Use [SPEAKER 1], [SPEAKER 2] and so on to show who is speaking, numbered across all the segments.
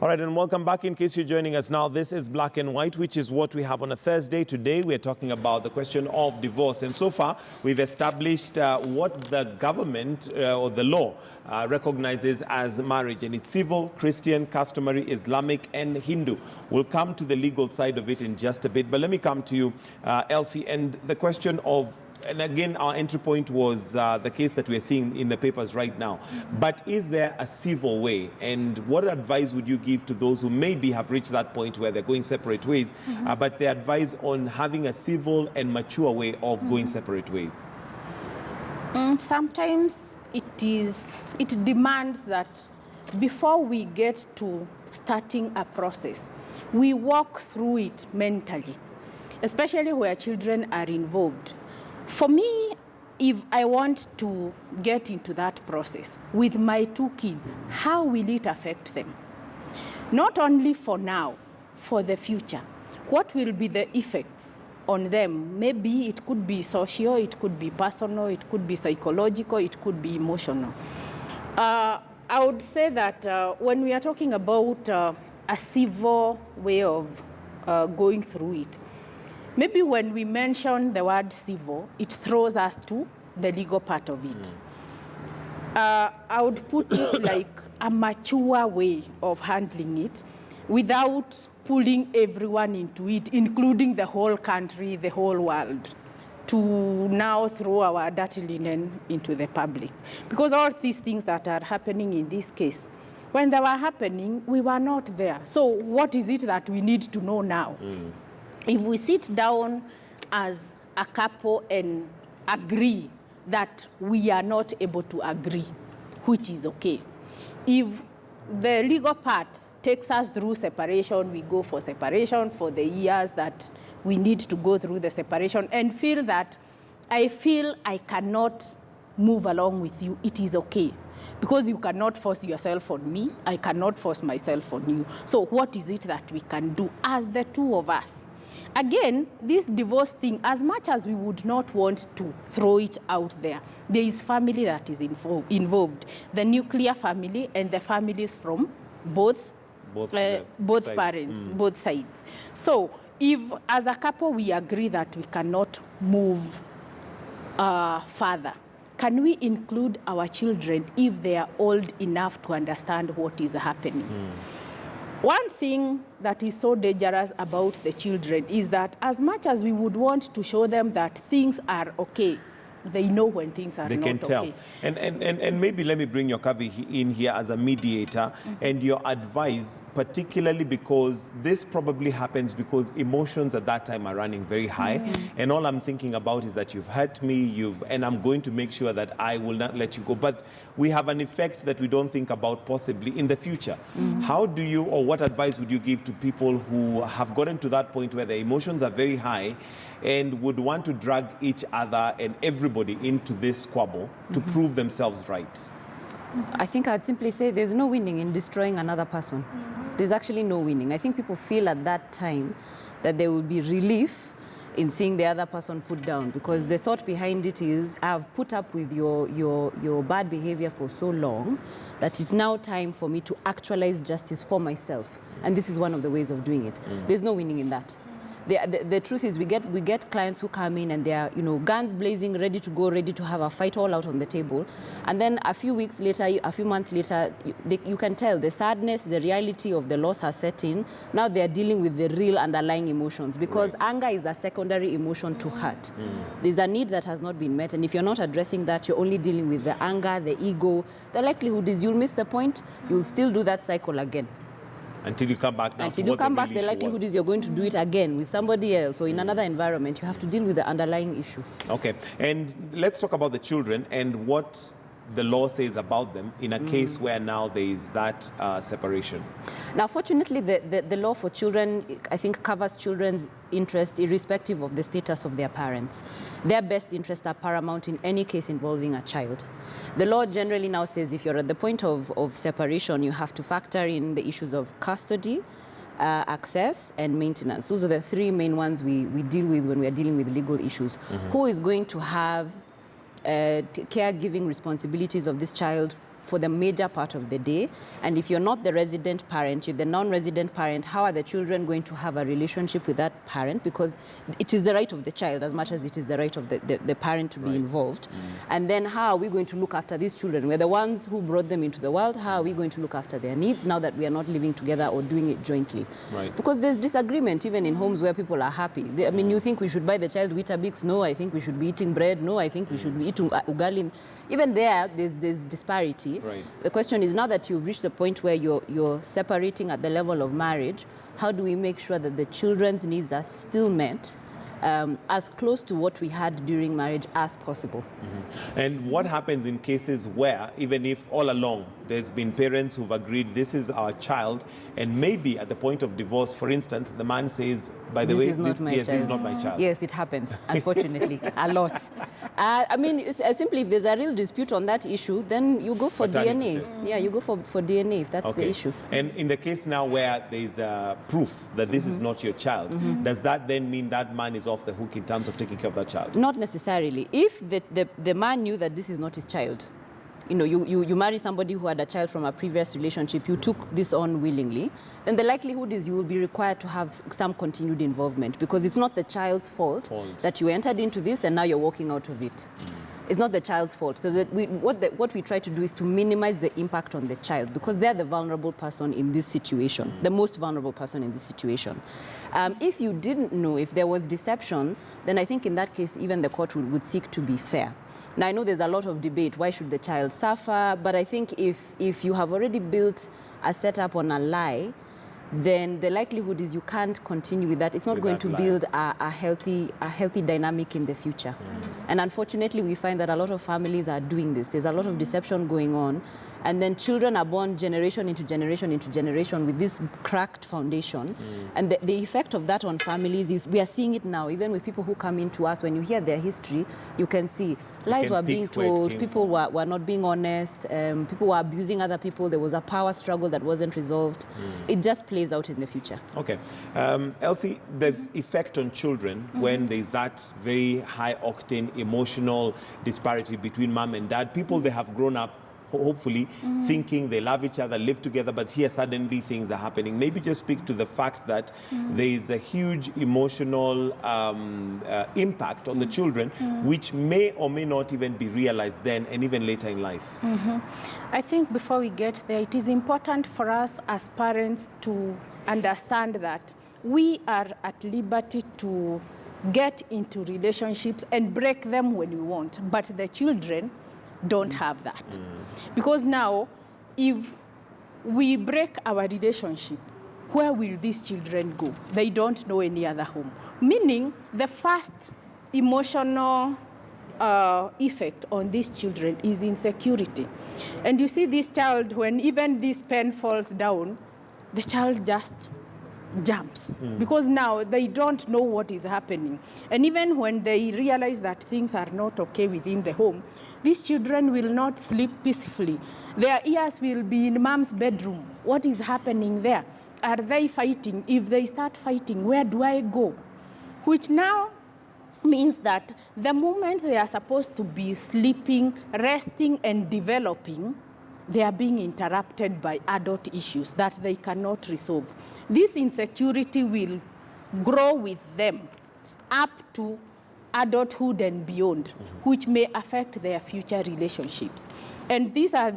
[SPEAKER 1] All right, and welcome back. In case you're joining us now, this is Black and White, which is what we have on a Thursday. Today, we're talking about the question of divorce. And so far, we've established what the government or the law recognizes as marriage. And it's civil, Christian, customary, Islamic, and Hindu. We'll come to the legal side of it in just a bit. But let me come to you, Elsie, and the question of, and again, our entry point was the case that we're seeing in the papers right now. But is there a civil way? And what advice would you give to those who maybe have reached that point where they're going separate ways, but they advise on having a civil and mature way of going separate ways?
[SPEAKER 2] Sometimes it demands that before we get to starting a process, we walk through it mentally, especially where children are involved. For me, if I want to get into that process with my two kids, how will it affect them? Not only for now, for the future. What will be the effects on them? Maybe it could be social, it could be personal, it could be psychological, it could be emotional. I would say that when we are talking about a civil way of going through it, maybe when we mention the word civil, it throws us to the legal part of it. I would put it like a mature way of handling it without pulling everyone into it, including the whole country, the whole world, to now throw our dirty linen into the public. Because all these things that are happening in this case, when they were happening, we were not there. So what is it that we need to know now? If we sit down as a couple and agree that we are not able to agree, which is okay. If the legal part takes us through separation, we go for separation for the years that we need to go through the separation and feel that I feel I cannot move along with you, it is okay. Because you cannot force yourself on me, I cannot force myself on you. So what is it that we can do as the two of us? Again, this divorce thing, as much as we would not want to throw it out there, there is family that is involved. The nuclear family and the families from both parents, both sides. So if as a couple we agree that we cannot move further, can we include our children if they are old enough to understand what is happening? One thing that is so dangerous about the children is that as much as we would want to show them that things are okay, they know when things are not okay. They can tell.
[SPEAKER 1] And maybe let me bring your Kavi in here as a mediator and your advice, particularly because this probably happens because emotions at that time are running very high. And all I'm thinking about is that you've hurt me, and I'm going to make sure that I will not let you go. But we have an effect that we don't think about possibly in the future. How do you, or what advice would you give to people who have gotten to that point where their emotions are very high and would want to drag each other and everybody into this squabble to prove themselves right?
[SPEAKER 3] I think I'd simply say there's no winning in destroying another person. There's actually no winning. I think people feel at that time that there will be relief in seeing the other person put down, because the thought behind it is, I've put up with your bad behavior for so long that it's now time for me to actualize justice for myself. And this is one of the ways of doing it. There's no winning in that. The truth is we get clients who come in and they are, guns blazing, ready to go, ready to have a fight all out on the table. And then a few weeks later, a few months later, you can tell the sadness, the reality of the loss has set in. Now they are dealing with the real underlying emotions, because anger is a secondary emotion to hurt. There's a need that has not been met, and if you're not addressing that, you're only dealing with the anger, the ego. The likelihood is you'll miss the point, you'll still do that cycle again.
[SPEAKER 1] Until you come back now.
[SPEAKER 3] Until you come back, the likelihood is you're going to do it again with somebody else or in another environment. You have to deal with the underlying issue.
[SPEAKER 1] Okay. And let's talk about the children and what the law says about them in a case where now there is that separation.
[SPEAKER 3] Now, fortunately, the law for children, I think, covers children's interest irrespective of the status of their parents. Their best interests are paramount in any case involving a child. The law generally now says if you're at the point of separation, you have to factor in the issues of custody, access, and maintenance. Those are the three main ones we deal with when we are dealing with legal issues. Who is going to have caregiving responsibilities of this child for the major part of the day. And if you're not the resident parent, you're the non-resident parent, how are the children going to have a relationship with that parent? Because it is the right of the child as much as it is the right of the parent to be involved. And then how are we going to look after these children? We're the ones who brought them into the world. How are we going to look after their needs now that we are not living together or doing it jointly?
[SPEAKER 1] Right.
[SPEAKER 3] Because there's disagreement even in homes where people are happy. I mean, you think we should buy the child Weetabix? No, I think we should be eating bread. No, I think we should be eating ugali. Even there's disparity.
[SPEAKER 1] Right.
[SPEAKER 3] The question is, now that you've reached the point where you're separating at the level of marriage, how do we make sure that the children's needs are still met as close to what we had during marriage as possible?
[SPEAKER 1] And what happens in cases where, even if all along there's been parents who've agreed this is our child, and maybe at the point of divorce, for instance, the man says, by the way,
[SPEAKER 3] This is not my child. Yes, it happens, unfortunately, a lot. I mean, simply if there's a real dispute on that issue, then you go for
[SPEAKER 1] Paternity
[SPEAKER 3] DNA.
[SPEAKER 1] test.
[SPEAKER 3] Yeah, you go for DNA if that's the issue.
[SPEAKER 1] And in the case now where there's proof that this is not your child, does that then mean that man is off the hook in terms of taking care of that child?
[SPEAKER 3] Not necessarily. If the man knew that this is not his child, you know, you marry somebody who had a child from a previous relationship, you took this on willingly, then the likelihood is you will be required to have some continued involvement, because it's not the child's fault that you entered into this and now you're walking out of it. It's not the child's fault. So that what we try to do is to minimize the impact on the child, because they're the vulnerable person in this situation, the most vulnerable person in this situation. If you didn't know, if there was deception, then I think in that case, even the court would seek to be fair. Now, I know there's a lot of debate, why should the child suffer? But I think if you have already built a setup on a lie, then the likelihood is you can't continue with that. It's not going to build a healthy dynamic in the future. And unfortunately, we find that a lot of families are doing this. There's a lot of deception going on. And then children are born generation into generation into generation with this cracked foundation. And the effect of that on families is, we are seeing it now, even with people who come into us. When you hear their history, you can see lies were being told, people were not being honest, people were abusing other people, there was a power struggle that wasn't resolved. It just plays out in the future.
[SPEAKER 1] Okay. Elsie, the effect on children when there's that very high-octane emotional disparity between mom and dad, people, they have grown up hopefully thinking they love each other, live together, but here suddenly things are happening. Maybe just speak to the fact that there is a huge emotional impact on the children, which may or may not even be realized then and even later in life.
[SPEAKER 2] I think before we get there, it is important for us as parents to understand that we are at liberty to get into relationships and break them when we want, but the children don't have that. Because now, if we break our relationship, where will these children go? They don't know any other home. Meaning, the first emotional effect on these children is insecurity. And you see this child, when even this pen falls down, the child just jumps, because now they don't know what is happening. And even when they realize that things are not okay within the home, these children will not sleep peacefully. Their ears will be in mom's bedroom. What is happening there? Are they fighting? If they start fighting, where do I go? Which now means that the moment they are supposed to be sleeping, resting, and developing, they are being interrupted by adult issues that they cannot resolve. This insecurity will grow with them up to adulthood and beyond, which may affect their future relationships. And these are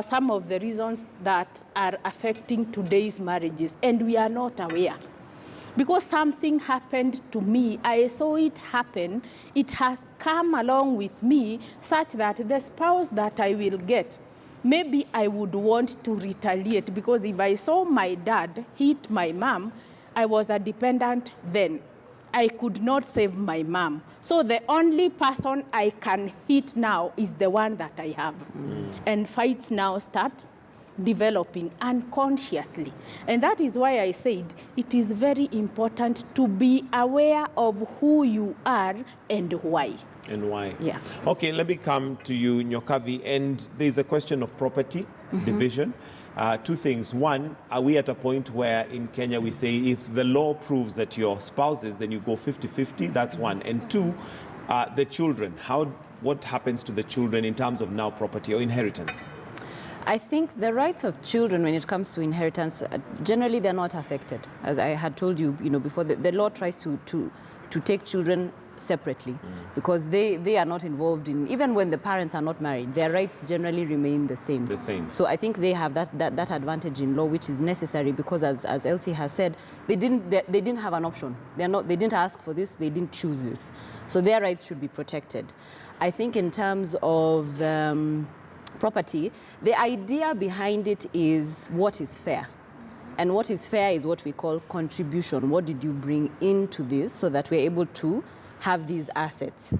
[SPEAKER 2] some of the reasons that are affecting today's marriages, and we are not aware. Because something happened to me, I saw it happen, it has come along with me such that the spouse that I will get, maybe I would want to retaliate, because if I saw my dad hit my mom, I was a dependent then. I could not save my mom. So the only person I can hit now is the one that I have. And fights now start developing unconsciously. And that is why I said it is very important to be aware of who you are and why.
[SPEAKER 1] And why?
[SPEAKER 2] Yeah.
[SPEAKER 1] Okay, let me come to you, Nyokavi. And there's a question of property division. Two things. One, are we at a point where in Kenya we say if the law proves that you're spouses, then you go 50-50? That's one. And two, the children. What happens to the children in terms of now property or inheritance?
[SPEAKER 3] I think the rights of children when it comes to inheritance, generally they're not affected. As I had told you, before, the law tries to take children separately because they are not involved in, even when the parents are not married, their rights generally remain the same.
[SPEAKER 1] The same.
[SPEAKER 3] So I think they have that advantage in law, which is necessary because as Elsie has said, they didn't have an option. They didn't ask for this, they didn't choose this. So their rights should be protected. I think in terms of property, the idea behind it is what is fair. And what is fair is what we call contribution. What did you bring into this so that we're able to have these assets?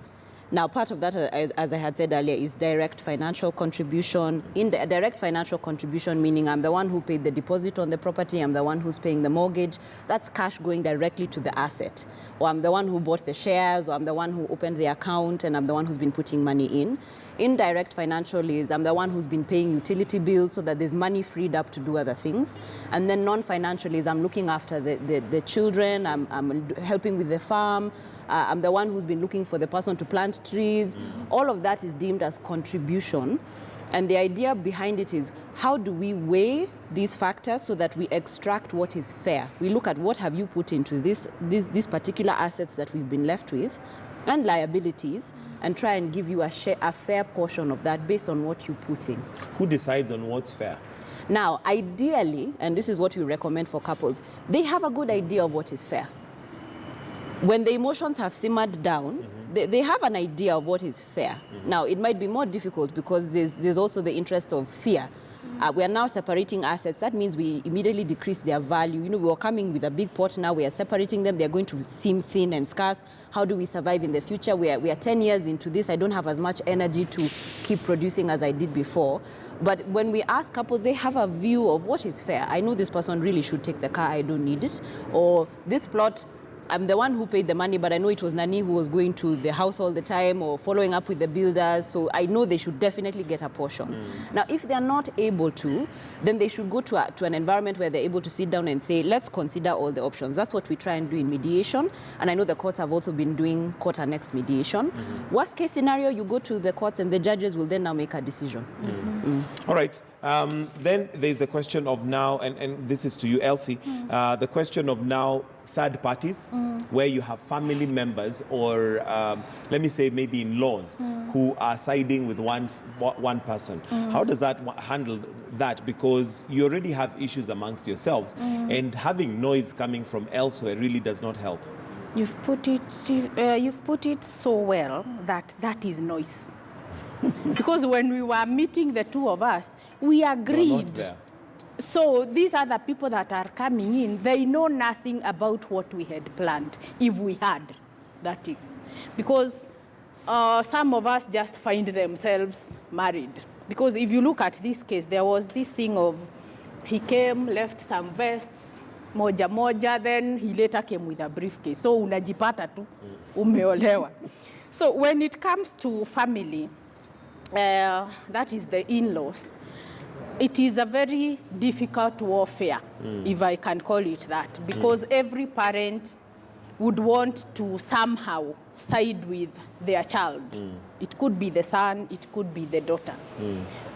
[SPEAKER 3] Now, part of that, as I had said earlier, is direct financial contribution. Direct financial contribution, meaning I'm the one who paid the deposit on the property, I'm the one who's paying the mortgage. That's cash going directly to the asset. Or I'm the one who bought the shares, or I'm the one who opened the account, and I'm the one who's been putting money in. Indirect financial is I'm the one who's been paying utility bills so that there's money freed up to do other things. And then non-financial is I'm looking after the children, I'm helping with the farm, I'm the one who's been looking for the person to plant trees. All of that is deemed as contribution. And the idea behind it is how do we weigh these factors so that we extract what is fair? We look at what have you put into these particular assets that we've been left with and liabilities and try and give you a fair portion of that based on what you put in.
[SPEAKER 1] Who decides on what's fair?
[SPEAKER 3] Now, ideally, and this is what we recommend for couples, they have a good idea of what is fair. When the emotions have simmered down, they have an idea of what is fair. Now, it might be more difficult because there's also the interest of fear. We are now separating assets. That means we immediately decrease their value. We were coming with a big pot, now we are separating them. They're going to seem thin and scarce. How do we survive in the future? We are 10 years into this. I don't have as much energy to keep producing as I did before. But when we ask couples, they have a view of what is fair. I know this person really should take the car, I don't need it. Or this plot, I'm the one who paid the money, but I know it was Nani who was going to the house all the time or following up with the builders, so I know they should definitely get a portion. Now, if they're not able to, then they should go to an environment where they're able to sit down and say, let's consider all the options. That's what we try and do in mediation, and I know the courts have also been doing court-annexed mediation. Worst case scenario, you go to the courts and the judges will then now make a decision.
[SPEAKER 1] All right. Then there's a question of now, and this is to you, Elsie, the question of now third parties, where you have family members or, let me say, maybe in-laws who are siding with one person. How does that handle that? Because you already have issues amongst yourselves, and having noise coming from elsewhere really does not help.
[SPEAKER 2] You've put it so well that is noise. Because when we were meeting, the two of us, we agreed. So these are the people that are coming in. They know nothing about what we had planned, if we had, that is. Because some of us just find themselves married. Because if you look at this case, there was this thing of he came, left some vests, moja, then he later came with a briefcase. So unajipata tu, umeolewa. So when it comes to family, that is the in-laws, it is a very difficult warfare, if I can call it that, because every parent would want to somehow side with their child. It could be the son, it could be the daughter.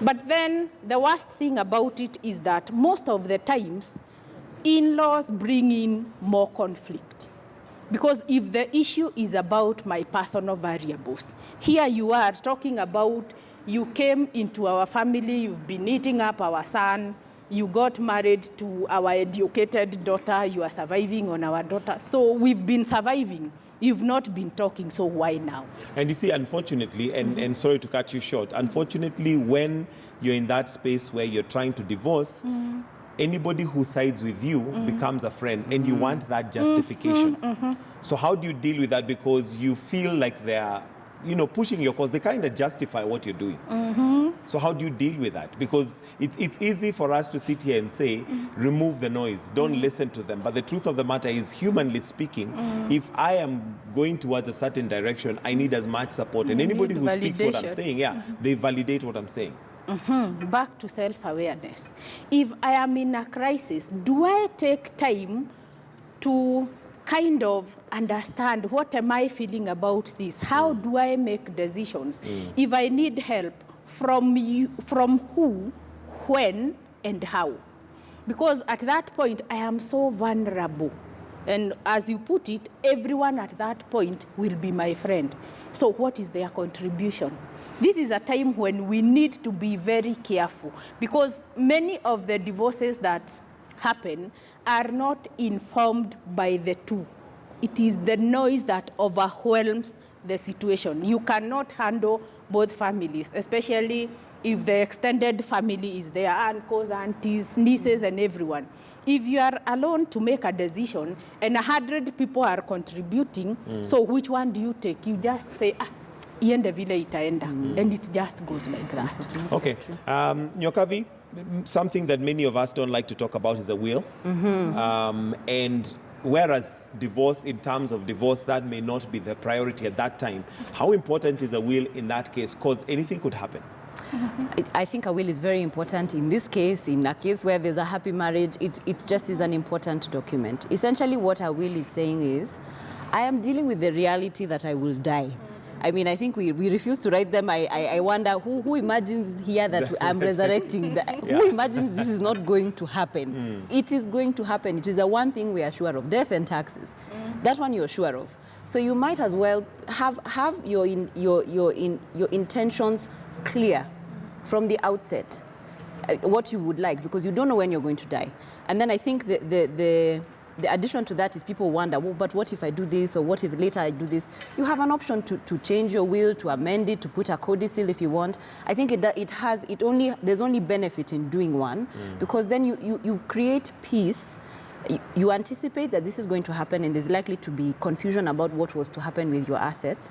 [SPEAKER 2] But then the worst thing about it is that most of the times, in-laws bring in more conflict. Because if the issue is about my personal variables, here you are talking about you came into our family, you've been eating up our son, you got married to our educated daughter, you are surviving on our daughter. So we've been surviving. You've not been talking, so why now?
[SPEAKER 1] And you see, unfortunately, and sorry to cut you short, unfortunately, when you're in that space where you're trying to divorce, anybody who sides with you becomes a friend, and you want that justification. So how do you deal with that? Because you feel like they're pushing your cause. They kind of justify what you're doing. So how do you deal with that? Because it's easy for us to sit here and say, remove the noise, don't listen to them. But the truth of the matter is, humanly speaking, if I am going towards a certain direction, I need as much support. And anybody who speaks what I'm saying, they validate what I'm saying.
[SPEAKER 2] Back to self-awareness. If I am in a crisis, do I take time to kind of understand what am I feeling about this? How do I make decisions? If I need help, from you, from when and how. Because at that point, I am so vulnerable. And as you put it, everyone at that point will be my friend. So what is their contribution? This is a time when we need to be very careful, because many of the divorces that happen are not informed by the two. It is the noise that overwhelms the situation. You cannot handle both families, especially if the extended family is there, uncles, aunties, nieces, and everyone. If you are alone to make a decision and 100 people are contributing, so which one do you take? You just say, iende vile itaenda, and it just goes like that.
[SPEAKER 1] Okay. Nyokavi, something that many of us don't like to talk about is the will. And whereas divorce, in terms of divorce, that may not be the priority at that time. How important is a will in that case? Because anything could happen.
[SPEAKER 3] I think a will is very important in this case. In a case where there's a happy marriage, it just is an important document. Essentially what a will is saying is, I am dealing with the reality that I will die. I mean, I think we refuse to write them. I wonder who imagines here that I'm resurrecting. Who imagines this is not going to happen? It is going to happen. It is the one thing we are sure of, death and taxes. That one you're sure of. So you might as well have your intentions clear from the outset, what you would like, because you don't know when you're going to die. And then I think the addition to that is people wonder, well, but what if I do this, or what if later I do this? You have an option to change your will, to amend it, to put a codicil if you want. I think there's only benefit in doing one, because then you create peace. You anticipate that this is going to happen, and there's likely to be confusion about what was to happen with your assets.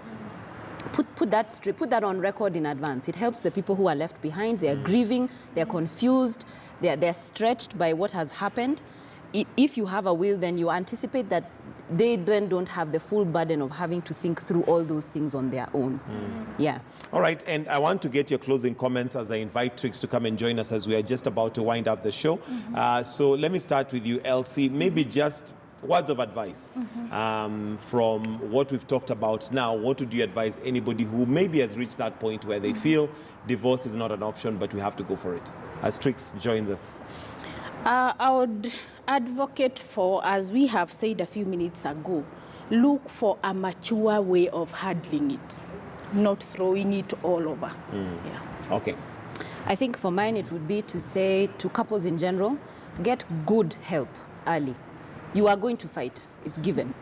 [SPEAKER 3] Put that on record in advance. It helps the people who are left behind. They're grieving, they're confused, they're stretched by what has happened. If you have a will, then you anticipate that they then don't have the full burden of having to think through all those things on their own. Yeah.
[SPEAKER 1] All right, and I want to get your closing comments as I invite Trix to come and join us, as we are just about to wind up the show. So let me start with you, Elsie. Maybe just words of advice from what we've talked about now. What would you advise anybody who maybe has reached that point where they feel divorce is not an option, but we have to go for it? As Trix joins us.
[SPEAKER 2] I would advocate for, as we have said a few minutes ago, look for a mature way of handling it, not throwing it all over. Yeah.
[SPEAKER 1] Okay.
[SPEAKER 3] I think for mine it would be to say to couples in general, get good help early. You are going to fight, it's given.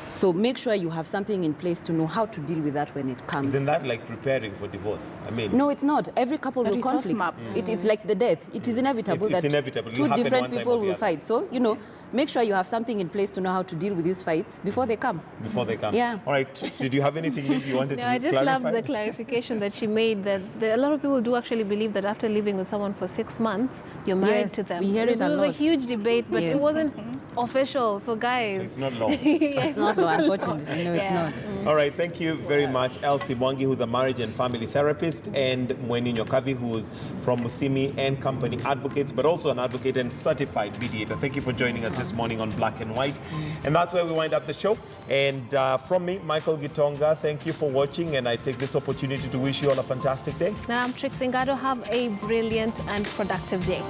[SPEAKER 3] So make sure you have something in place to know how to deal with that when it comes.
[SPEAKER 1] Isn't that like preparing for divorce? I mean,
[SPEAKER 3] no, it's not. Every couple will conflict. It's like the death. It is inevitable that two different people will fight. So, make sure you have something in place to know how to deal with these fights before they come.
[SPEAKER 1] Before they come.
[SPEAKER 3] Yeah.
[SPEAKER 1] All right, Trix, did you have anything maybe you wanted to clarify?
[SPEAKER 4] I just love the clarification that she made, that a lot of people do actually believe that after living with someone for 6 months, you're married to them.
[SPEAKER 3] We hear it a lot.
[SPEAKER 4] was a huge debate, but it wasn't official. So guys.
[SPEAKER 1] It's not law.
[SPEAKER 3] It's not law, unfortunately. No, it's not.
[SPEAKER 1] All right, thank you very much, Elsie Mwangi, who's a marriage and family therapist, and Mweni Nyokavi, who's from Musimi and Company Advocates, but also an advocate and certified mediator. Thank you for joining us this morning on Black and White. And that's where we wind up the show. And from me, Michael Gitonga, thank you for watching, and I take this opportunity to wish you all a fantastic day.
[SPEAKER 4] Now I'm Trix Ngado. Have a brilliant and productive day.